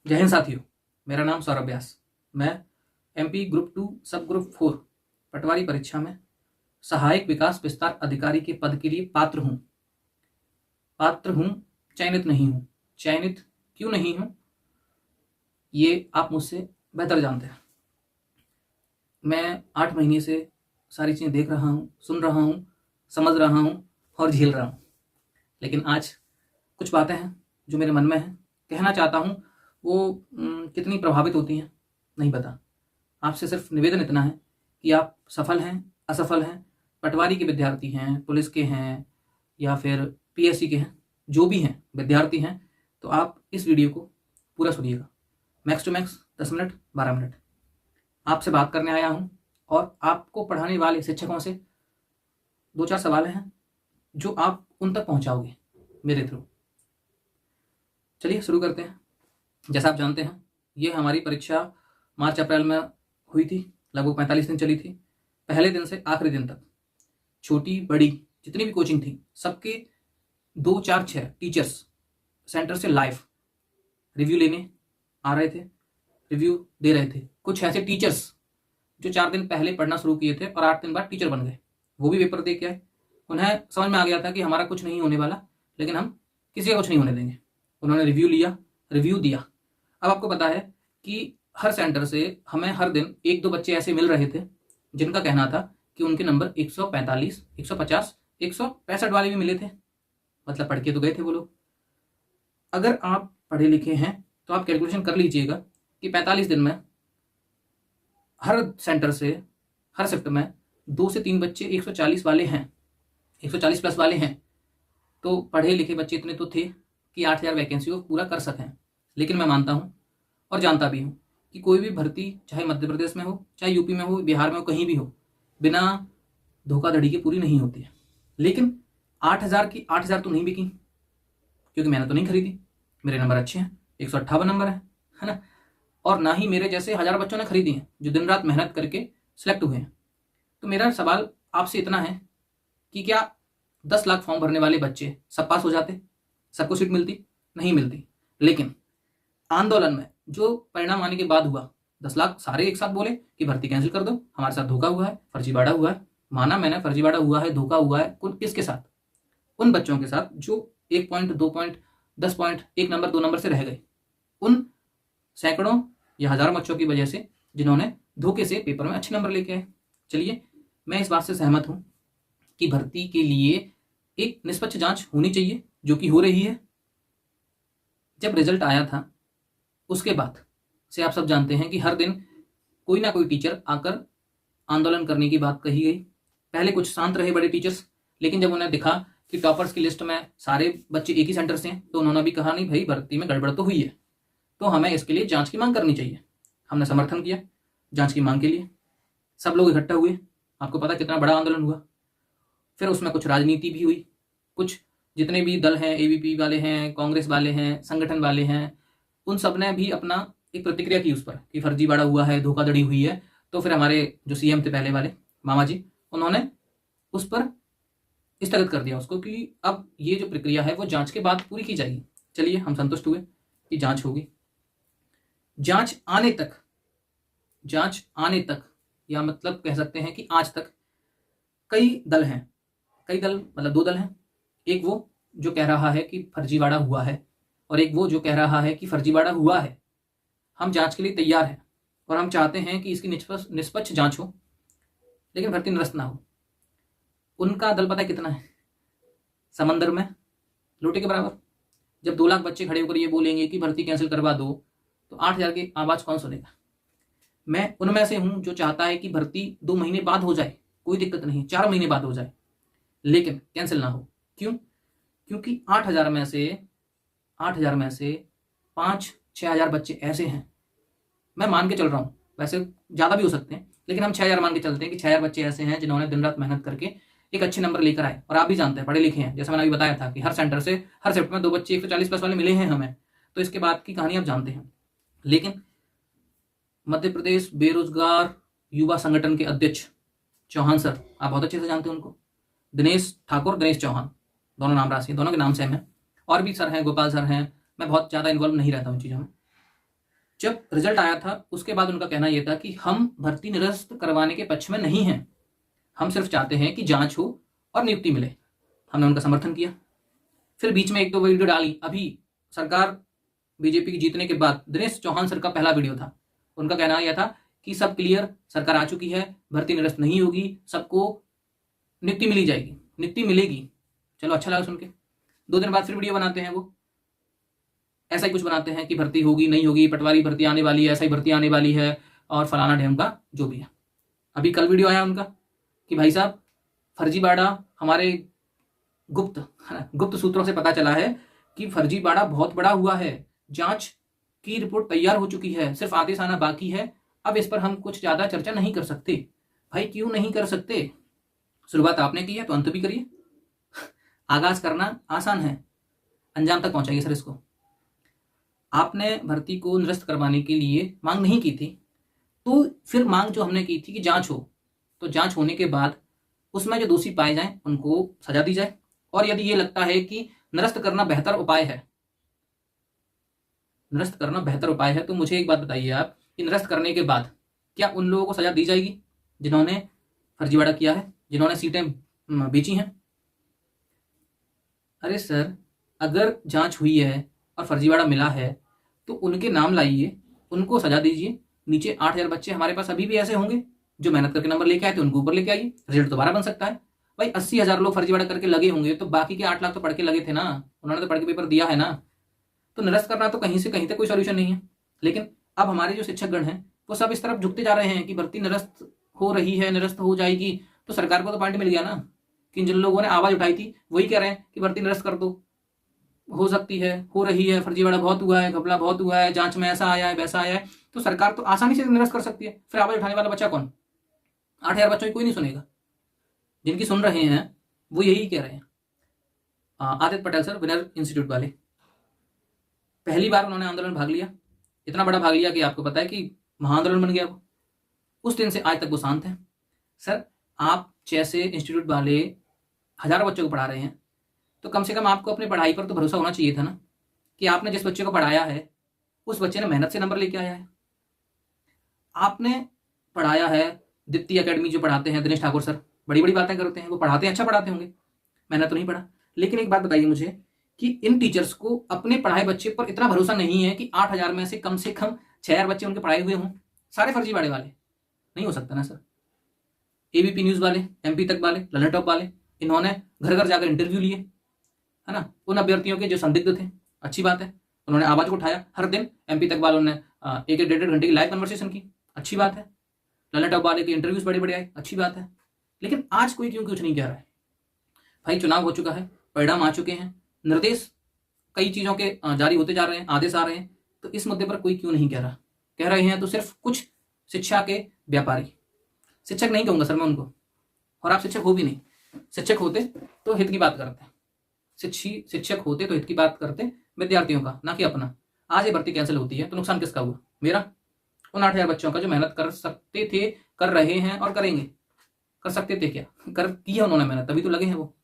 जय हिंद साथियों, मेरा नाम सौरभ व्यास। मैं एमपी ग्रुप 2 सब ग्रुप 4 पटवारी परीक्षा में सहायक विकास विस्तार अधिकारी के पद के लिए पात्र हूँ, चयनित नहीं हूँ। चयनित क्यों नहीं हूँ ये आप मुझसे बेहतर जानते हैं। मैं 8 महीने से सारी चीज़ें देख रहा हूँ, सुन रहा हूँ, समझ रहा हूँ और झेल रहा हूँ। लेकिन आज कुछ बातें हैं जो मेरे मन में हैं, कहना चाहता हूँ। वो कितनी प्रभावित होती हैं नहीं पता। आपसे सिर्फ निवेदन इतना है कि आप सफल हैं, असफल हैं, पटवारी के विद्यार्थी हैं, पुलिस के हैं या फिर पीएससी के हैं, जो भी हैं विद्यार्थी हैं, तो आप इस वीडियो को पूरा सुनिएगा। Max to max 10 minute 12 minute आपसे बात करने आया हूँ और आपको पढ़ाने वाले शिक्षकों से 2-4 सवाल हैं जो आप उन तक पहुँचाओगे मेरे थ्रू। चलिए शुरू करते हैं। जैसा आप जानते हैं, ये हमारी परीक्षा मार्च अप्रैल में हुई थी, लगभग 45 दिन चली थी। पहले दिन से आखिरी दिन तक छोटी बड़ी जितनी भी कोचिंग थी, सबके 2, 4, 6 टीचर्स सेंटर से लाइव रिव्यू लेने आ रहे थे, रिव्यू दे रहे थे। कुछ ऐसे टीचर्स जो 4 दिन पहले पढ़ना शुरू किए थे और 8 दिन बाद टीचर बन गए, वो भी पेपर दे के आए। उन्हें समझ में आ गया था कि हमारा कुछ नहीं होने वाला, लेकिन हम किसी का कुछ नहीं होने देंगे। उन्होंने रिव्यू लिया, रिव्यू दिया। अब आपको पता है कि हर सेंटर से हमें हर दिन 1-2 बच्चे ऐसे मिल रहे थे जिनका कहना था कि उनके नंबर 145, 150, 165 वाले भी मिले थे। मतलब पढ़ के तो गए थे वो लोग। अगर आप पढ़े लिखे हैं तो आप कैलकुलेशन कर लीजिएगा कि 45 दिन में हर सेंटर से हर शिफ्ट में 2 से 3 बच्चे 140 वाले हैं, 140 प्लस वाले हैं। तो पढ़े लिखे बच्चे इतने तो थे कि 8000 वैकेंसी को पूरा कर सकें। लेकिन मैं मानता हूँ और जानता भी हूँ कि कोई भी भर्ती, चाहे मध्य प्रदेश में हो, चाहे यूपी में हो, बिहार में हो, कहीं भी हो, बिना धोखाधड़ी के पूरी नहीं होती है। लेकिन 8000 की 8000 तो नहीं बिकी, क्योंकि मैंने तो नहीं खरीदी। मेरे नंबर अच्छे हैं, 158 नंबर है ना। और ना ही मेरे जैसे 1000 बच्चों ने खरीदी हैं जो दिन रात मेहनत करके सिलेक्ट हुए हैं। तो मेरा सवाल आपसे इतना है कि क्या 10 लाख फॉर्म भरने वाले बच्चे सब पास हो जाते, सबको सीट मिलती? नहीं मिलती। लेकिन आंदोलन में जो परिणाम आने के बाद हुआ, 10 लाख सारे एक साथ बोले कि भर्ती कैंसिल कर दो, हमारे साथ धोखा हुआ है, फर्जीवाड़ा हुआ है। माना मैंने, फर्जीवाड़ा हुआ है, धोखा हुआ है। किसके साथ? उन बच्चों के साथ जो 1 point, 2 point, 10 point, 1 number, 2 number से रह गए। उन सैकड़ों या हजारों बच्चों की वजह से जिन्होंने धोखे से पेपर में अच्छे नंबर लेके आए। चलिए, मैं इस बात से सहमत हूं कि भर्ती के लिए एक निष्पक्ष जांच होनी चाहिए, जो कि हो रही है। जब रिजल्ट आया था उसके बाद से आप सब जानते हैं कि हर दिन कोई ना कोई टीचर आकर आंदोलन करने की बात कही गई। पहले कुछ शांत रहे बड़े टीचर्स, लेकिन जब उन्हें दिखा कि टॉपर्स की लिस्ट में सारे बच्चे एक ही सेंटर से हैं, तो उन्होंने भी कहा नहीं भाई, भर्ती में गड़बड़ तो हुई है, तो हमें इसके लिए जांच की मांग करनी चाहिए। हमने समर्थन किया जांच की मांग के लिए। सब लोग इकट्ठा हुए। आपको पता कितना बड़ा आंदोलन हुआ। फिर उसमें कुछ राजनीति भी हुई। कुछ जितने भी दल हैं, एबीपी वाले हैं, कांग्रेस वाले हैं, संगठन वाले हैं, उन सब ने भी अपना एक प्रतिक्रिया की उस पर कि फर्जीवाड़ा हुआ है, धोखाधड़ी हुई है। तो फिर हमारे जो सीएम थे पहले वाले, मामा जी, उन्होंने उस पर स्थगित कर दिया उसको कि अब ये जो प्रक्रिया है वो जांच के बाद पूरी की जाएगी। चलिए, हम संतुष्ट हुए कि जांच होगी। जांच आने तक या मतलब कह सकते हैं कि आज तक कई दल मतलब 2 दल हैं। एक वो जो कह रहा है कि फर्जीवाड़ा हुआ है और एक वो जो कह रहा है कि फर्जीवाड़ा हुआ है। हम जांच के लिए तैयार हैं और हम चाहते हैं कि इसकी निष्पक्ष जांच हो, लेकिन भर्ती निरस्त ना हो। उनका दल पता है कितना है? समंदर में लोटे के बराबर। जब 2 लाख बच्चे खड़े होकर ये बोलेंगे कि भर्ती कैंसिल करवा दो, तो 8000 की आवाज कौन सुनेगा? मैं उनमें से हूं जो चाहता है कि भर्ती 2 महीने बाद हो जाए, कोई दिक्कत नहीं, 4 महीने बाद हो जाए, लेकिन कैंसिल ना हो। क्यों? क्योंकि 8000 में से 5-6 हजार बच्चे ऐसे हैं, मैं मान के चल रहा हूं, वैसे ज़्यादा भी हो सकते हैं, लेकिन हम 6000 मान के चलते हैं कि 6000 बच्चे ऐसे हैं जिन्होंने दिन रात मेहनत करके एक अच्छे नंबर लेकर आए। और आप भी जानते हैं, पढ़े लिखे हैं, जैसा मैंने अभी बताया था कि हर सेंटर से हर शिफ्ट में 2 बच्चे 140 प्लस वाले मिले हैं हमें। तो इसके बाद की कहानी आप जानते हैं। लेकिन मध्य प्रदेश बेरोजगार युवा संगठन के अध्यक्ष चौहान सर, आप बहुत अच्छे से जानते हैं उनको, दिनेश ठाकुर, दिनेश चौहान, दोनों नाम राशि, दोनों के नाम सेम है। और भी सर हैं, गोपाल सर हैं, मैं बहुत ज़्यादा इन्वॉल्व नहीं रहता हूँ इन चीज़ों में। जब रिजल्ट आया था उसके बाद उनका कहना यह था कि हम भर्ती निरस्त करवाने के पक्ष में नहीं हैं, हम सिर्फ चाहते हैं कि जांच हो और नियुक्ति मिले। हमने उनका समर्थन किया। फिर बीच में एक दो वीडियो डाली। अभी सरकार बीजेपी की जीतने के बाद दिनेश चौहान सर का पहला वीडियो था। उनका कहना यह था कि सब क्लियर, सरकार आ चुकी है, भर्ती निरस्त नहीं होगी, सबको नियुक्ति मिली जाएगी, नियुक्ति मिलेगी। चलो अच्छा लगा सुन के। 2 दिन बाद फिर वीडियो बनाते हैं वो, ऐसा ही कुछ बनाते हैं कि भर्ती होगी नहीं होगी, पटवारी भर्ती आने वाली है, ऐसा ही भर्ती आने वाली है और फलाना ढेम का जो भी है। अभी कल वीडियो आया उनका कि भाई साहब फर्जीवाड़ा हमारे गुप्त सूत्रों से पता चला है कि फर्जीवाड़ा बहुत बड़ा हुआ है, जांच की रिपोर्ट तैयार हो चुकी है, सिर्फ आदेश आना बाकी है, अब इस पर हम कुछ ज्यादा चर्चा नहीं कर सकते। भाई क्यों नहीं कर सकते? शुरुआत आपने की है तो अंत भी करिए। आगाज करना आसान है, अंजाम तक पहुंचाइए सर इसको। आपने भर्ती को निरस्त करवाने के लिए मांग नहीं की थी, तो फिर मांग जो हमने की थी कि जांच हो, तो जांच होने के बाद उसमें जो दोषी पाए जाएं उनको सजा दी जाए। और यदि ये लगता है कि निरस्त करना बेहतर उपाय है, निरस्त करना बेहतर उपाय है, तो मुझे एक बात बताइए आप कि निरस्त करने के बाद क्या उन लोगों को सजा दी जाएगी जिन्होंने फर्जीवाड़ा किया है, जिन्होंने सीटें बेची हैं? अरे सर, अगर जांच हुई है और फर्जीवाड़ा मिला है तो उनके नाम लाइए, उनको सजा दीजिए। नीचे 8,000 बच्चे हमारे पास अभी भी ऐसे होंगे जो मेहनत करके नंबर लेके आए थे, उनको ऊपर लेके आइए, रिजल्ट दोबारा बन सकता है। भाई 80,000 लोग फर्जीवाड़ा करके लगे होंगे तो बाकी के 8 लाख तो पढ़ के लगे थे ना, उन्होंने तो पढ़ के पेपर दिया है ना। तो निरस्त करना तो कहीं से कहीं तक कोई सॉल्यूशन नहीं है। लेकिन अब हमारे जो शिक्षकगण हैं वो सब इस तरफ झुकते जा रहे हैं कि भर्ती निरस्त हो रही है, निरस्त हो जाएगी। तो सरकार को तो पॉइंट मिल गया ना कि जिन लोगों ने आवाज उठाई थी वही कह रहे हैं कि भर्ती निरस्त कर दो, हो सकती है, हो रही है, फर्जीवाड़ा बहुत हुआ है, घपला बहुत हुआ है, जांच में ऐसा आया है वैसा आया है, तो सरकार तो आसानी से निरस्त कर सकती है। फिर आवाज उठाने वाला बच्चा कौन? 8,000 बच्चों की कोई नहीं सुनेगा। जिनकी सुन रहे हैं वो यही कह रहे हैं। Aditya Patel sir, winner institute वाले, पहली बार उन्होंने आंदोलन भाग लिया, इतना बड़ा भाग लिया कि आपको पता है कि महाआंदोलन बन गया वो। उस दिन से आज तक वो शांत है। सर, आप जैसे इंस्टीट्यूट वाले हजारों बच्चों को पढ़ा रहे हैं तो कम से कम आपको अपनी पढ़ाई पर तो भरोसा होना चाहिए था ना कि आपने जिस बच्चे को पढ़ाया है उस बच्चे ने मेहनत से नंबर लेके आया है। आपने पढ़ाया है, दीप्ति एकेडमी जो पढ़ाते हैं दिनेश ठाकुर सर, बड़ी बड़ी बातें करते हैं, वो पढ़ाते हैं, अच्छा पढ़ाते होंगे, मैंने तो नहीं पढ़ा। लेकिन एक बात बताइए मुझे कि इन टीचर्स को अपने पढ़ाए बच्चे पर इतना भरोसा नहीं है कि 8,000 में से कम 6,000 बच्चे उनके पढ़ाए हुए हों, सारे फर्जीवाड़े वाले? नहीं हो सकता ना सर। एबीपी न्यूज वाले, एमपी तक वाले, ललन टॉप वाले, इन्होंने घर घर जाकर इंटरव्यू लिए, है ना, उन अभ्यर्थियों के जो संदिग्ध थे। अच्छी बात है, उन्होंने आवाज को उठाया, हर दिन एमपी तक वालों ने 1-1 घंटे की लाइव कन्वर्सेशन की, अच्छी बात है। ललन टॉप वाले के इंटरव्यूज बड़े बड़े आए, अच्छी बात है। लेकिन आज कोई क्यों कुछ नहीं कह रहा है? भाई चुनाव हो चुका है, परिणाम आ चुके हैं, निर्देश कई चीजों के जारी होते जा रहे हैं, आदेश आ रहे हैं, तो इस मुद्दे पर कोई क्यों नहीं कह रहा? कह रहे हैं तो सिर्फ कुछ शिक्षा के व्यापारी। शिक्षक नहीं कहूंगा सर मैं उनको, और आप शिक्षक हो भी नहीं। शिक्षक होते तो हित की बात करते, शिक्षक होते तो हित की बात करते विद्यार्थियों का, ना कि अपना। आज ये भर्ती कैंसिल होती है तो नुकसान किसका हुआ? मेरा, उन 8,000 बच्चों का जो मेहनत कर सकते थे, कर रहे हैं और करेंगे। कर सकते थे क्या? कर किया उन्होंने मेहनत, तभी तो लगे हैं वो।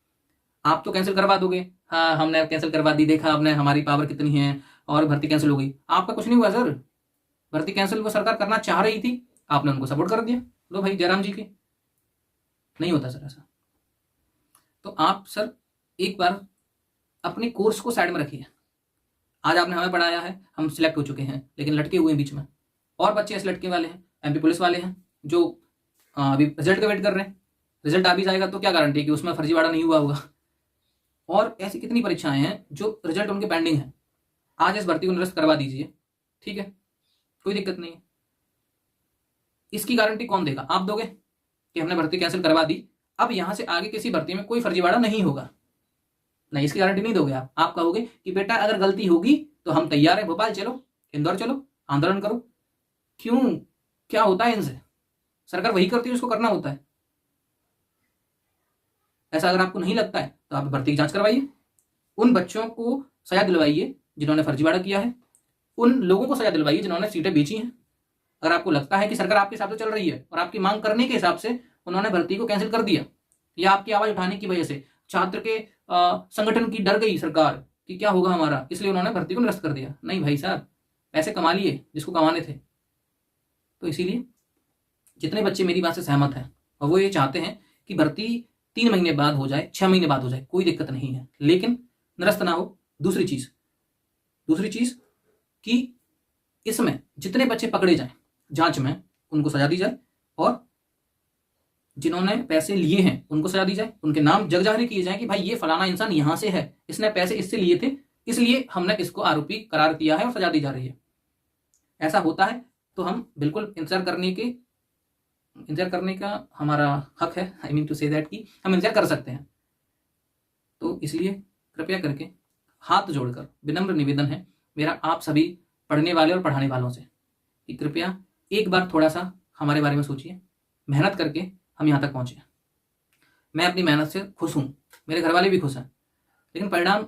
आप तो कैंसिल करवा दोगे, हाँ हमने कैंसिल करवा दी, देखा आपने हमारी पावर कितनी है और भर्ती कैंसिल हो गई। आपका कुछ नहीं हुआ सर, भर्ती कैंसिल वो सरकार करना चाह रही थी, आपने उनको सपोर्ट कर दिया। लो भाई जयराम जी के, नहीं होता सर ऐसा। तो आप सर एक बार अपने कोर्स को साइड में रखिए। आज आपने हमें पढ़ाया है, हम सिलेक्ट हो चुके हैं, लेकिन लटके हुए हैं बीच में, और बच्चे ऐसे लटके वाले हैं, एमपी पुलिस वाले हैं जो अभी रिजल्ट का वेट कर रहे हैं। रिजल्ट आ भी जाएगा तो क्या गारंटी है कि उसमें फर्जीवाड़ा नहीं हुआ होगा? और ऐसी कितनी परीक्षाएं हैं जो रिजल्ट उनके पेंडिंग है। आज इस भर्ती को निरस्त करवा दीजिए, ठीक है, कोई दिक्कत नहीं है। इसकी गारंटी कौन देगा? आप दोगे कि हमने भर्ती कैंसिल करवा दी, अब यहां से आगे किसी भर्ती में कोई फर्जीवाड़ा नहीं होगा? नहीं, इसकी गारंटी नहीं दोगे आप कहोगे कि बेटा अगर गलती होगी तो हम तैयार है, भोपाल चलो, इंदौर चलो, आंदोलन करो। क्यों, क्या होता है इनसे? सरकार वही करती है उसको करना होता है। ऐसा अगर आपको नहीं लगता है तो आप भर्ती की जांच करवाइए, उन बच्चों को सजा दिलवाइए जिन्होंने फर्जीवाड़ा किया है, उन लोगों को सजा दिलवाइए जिन्होंने सीटें बेची हैं। अगर आपको लगता है कि सरकार आपके हिसाब से चल रही है और आपकी मांग करने के हिसाब से उन्होंने भर्ती को कैंसिल कर दिया, या आपकी आवाज उठाने की वजह से छात्र के संगठन की डर गई सरकार कि क्या होगा हमारा, इसलिए उन्होंने भर्ती को निरस्त कर दिया, नहीं भाई साहब, पैसे कमा लिए जिसको कमाने थे। तो इसीलिए जितने बच्चे मेरी बात से सहमत हैं और वो ये चाहते हैं कि भर्ती 3 महीने बाद हो जाए, 6 महीने बाद हो जाए, कोई दिक्कत नहीं है, लेकिन निरस्त ना हो। दूसरी चीज कि इसमें जितने बच्चे पकड़े जाएं जांच में, उनको सजा दी जाए, और जिन्होंने पैसे लिए हैं उनको सजा दी जाए, उनके नाम जग जाहिर किए जाए कि भाई ये फलाना इंसान यहां से है, इसने पैसे इससे लिए थे, इसलिए हमने इसको आरोपी करार किया है और सजा दी जा रही है। ऐसा होता है तो हम बिल्कुल इंतजार करने का हमारा हक है। I mean to say that कि हम इंतजार कर सकते हैं। तो इसलिए कृपया करके हाथ जोड़कर विनम्र निवेदन है मेरा आप सभी पढ़ने वाले और पढ़ाने वालों से कि कृपया एक बार थोड़ा सा हमारे बारे में सोचिए। मेहनत करके हम यहाँ तक पहुँचे। मैं अपनी मेहनत से खुश हूँ, मेरे घर वाले भी खुश हैं, लेकिन परिणाम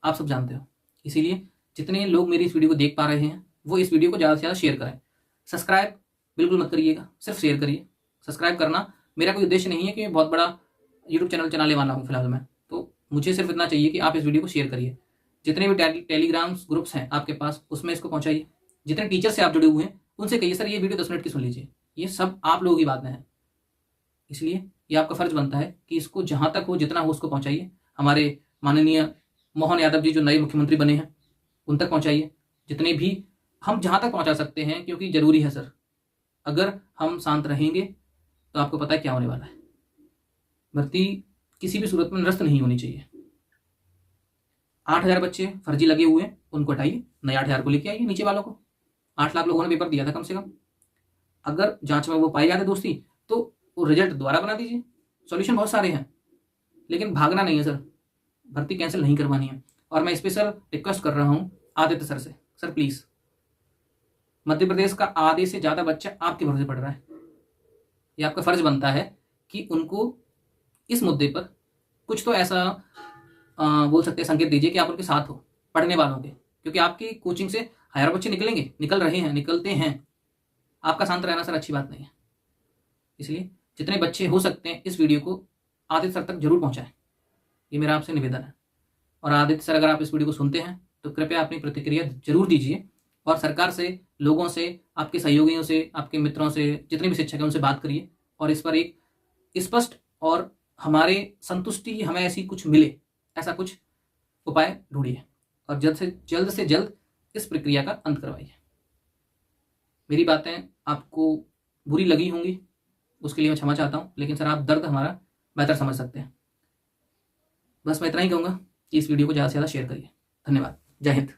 आप सब जानते हो। इसीलिए जितने लोग मेरी इस वीडियो को देख पा रहे हैं वो इस वीडियो को ज़्यादा से ज़्यादा शेयर करें। सब्सक्राइब बिल्कुल मत करिएगा, सिर्फ शेयर करिए। सब्सक्राइब करना मेरा कोई उद्देश्य नहीं है कि मैं बहुत बड़ा यूट्यूब चैनल चलाने वाला हूँ फिलहाल मैं, तो मुझे सिर्फ इतना चाहिए कि आप इस वीडियो को शेयर करिए। जितने भी टेलीग्राम्स ग्रुप्स हैं आपके पास उसमें इसको पहुँचाइए। जितने टीचर से आप जुड़े हुए हैं उनसे कहिए सर ये वीडियो 10 मिनट की सुन लीजिए। ये सब आप लोगों की बातें हैं, इसलिए ये आपका फर्ज बनता है कि इसको जहाँ तक हो जितना हो उसको पहुँचाइए। हमारे माननीय मोहन यादव जी जो नए मुख्यमंत्री बने हैं उन तक पहुँचाइए, जितने भी हम जहाँ तक पहुँचा सकते हैं, क्योंकि ज़रूरी है सर। अगर हम शांत रहेंगे तो आपको पता है क्या होने वाला है। भर्ती किसी भी सूरत में निरस्त नहीं होनी चाहिए। 8,000 बच्चे फर्जी लगे हुए हैं, उनको हटाइए, नए 8,000 को लेके आइए नीचे वालों को। 8 लाख लोगों ने पेपर दिया था कम से कम। अगर जांच में वो पाई जाते दोस्ती तो वो रिजल्ट दोबारा बना दीजिए। सॉल्यूशन बहुत सारे हैं, लेकिन भागना नहीं है सर, भर्ती कैंसिल नहीं करवानी है। और मैं स्पेशल रिक्वेस्ट कर रहा हूँ आदित्य सर से, सर प्लीज़, मध्य प्रदेश का आधे से ज़्यादा बच्चा आपके भरोसे पड़ रहा है। ये आपका फर्ज बनता है कि उनको इस मुद्दे पर कुछ तो ऐसा बोल सकते हैं, संकेत दीजिए कि आप उनके साथ हो, पढ़ने वालों के, क्योंकि आपकी कोचिंग से हज़ारों बच्चे निकलेंगे, निकल रहे हैं, निकलते हैं। आपका शांत रहना सर अच्छी बात नहीं है। इसलिए जितने बच्चे हो सकते हैं इस वीडियो को आदित्य सर तक जरूर पहुंचाएं, ये मेरा आपसे निवेदन है। और आदित्य सर अगर आप इस वीडियो को सुनते हैं तो कृपया अपनी प्रतिक्रिया जरूर दीजिए, और सरकार से, लोगों से, आपके सहयोगियों से, आपके मित्रों से, जितने भी शिक्षक हैं उनसे बात करिए और इस पर एक स्पष्ट और हमारे संतुष्टि हमें ऐसी कुछ मिले, ऐसा कुछ उपाय ढूंढिए और जल्द से जल्द इस प्रक्रिया का अंत करवाइए। मेरी बातें आपको बुरी लगी होंगी, उसके लिए मैं क्षमा चाहता हूँ, लेकिन सर आप दर्द हमारा बेहतर समझ सकते हैं। बस मैं इतना ही कहूँगा कि इस वीडियो को ज़्यादा से ज़्यादा शेयर करिए। धन्यवाद। जय हिंद।